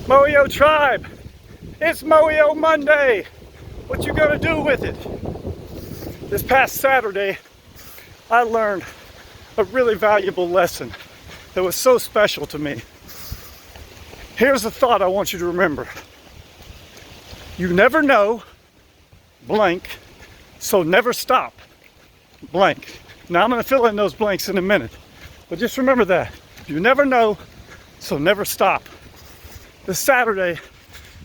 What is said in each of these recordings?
Moyo tribe, it's Moyo Monday. What you gonna do with it? This past Saturday, I learned a really valuable lesson that was so special to me. Here's the thought I want you to remember. You never know, blank, so never stop, blank. Now I'm gonna fill in those blanks in a minute, but just remember that. You never know, so never stop. This Saturday,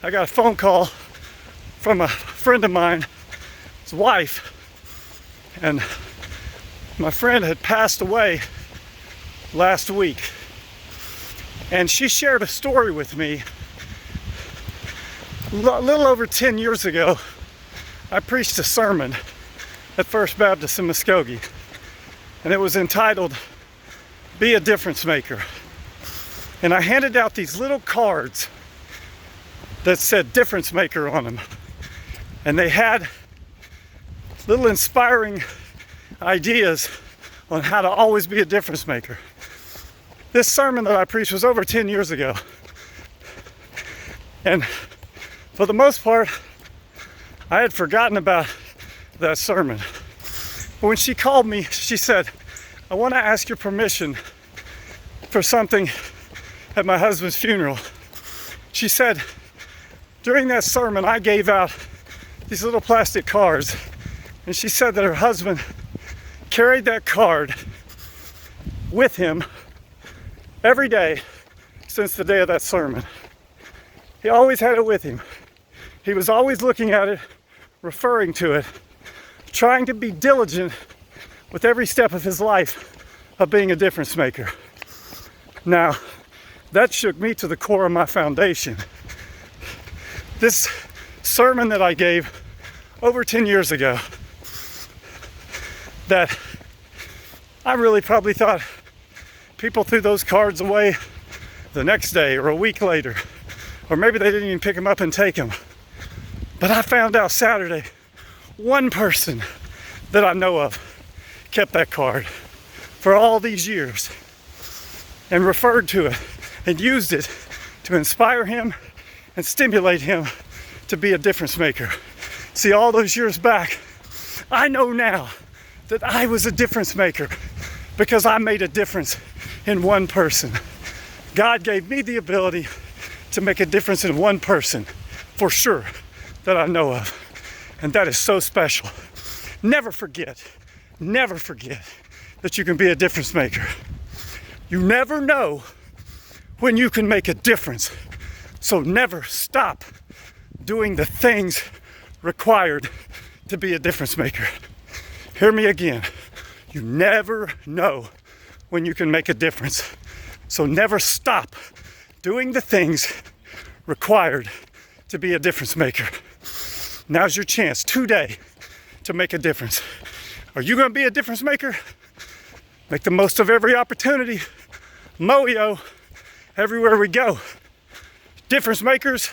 I got a phone call from a friend of mine, his wife, and my friend had passed away last week. And she shared a story with me. A little over 10 years ago, I preached a sermon at First Baptist in Muskogee, and it was entitled, Be a Difference Maker. And I handed out these little cards that said difference maker on them. And they had little inspiring ideas on how to always be a difference maker. This sermon that I preached was over 10 years ago. And for the most part, I had forgotten about that sermon. But when she called me, she said, I want to ask your permission for something at my husband's funeral. She said, during that sermon, I gave out these little plastic cards, and she said that her husband carried that card with him every day since the day of that sermon. He always had it with him. He was always looking at it, referring to it, trying to be diligent with every step of his life of being a difference maker. Now, that shook me to the core of my foundation. This sermon that I gave over 10 years ago, that I really probably thought people threw those cards away the next day or a week later, or maybe they didn't even pick them up and take them. But I found out Saturday, one person that I know of kept that card for all these years and referred to it and used it to inspire him and stimulate him to be a difference maker. See, all those years back, I know now that I was a difference maker because I made a difference in one person. God gave me the ability to make a difference in one person, for sure, that I know of. And that is so special. Never forget that you can be a difference maker. You never know when you can make a difference. So never stop doing the things required to be a difference maker. Hear me again. You never know when you can make a difference. So never stop doing the things required to be a difference maker. Now's your chance today to make a difference. Are you going to be a difference maker? Make the most of every opportunity. Moyo, everywhere we go. Difference makers.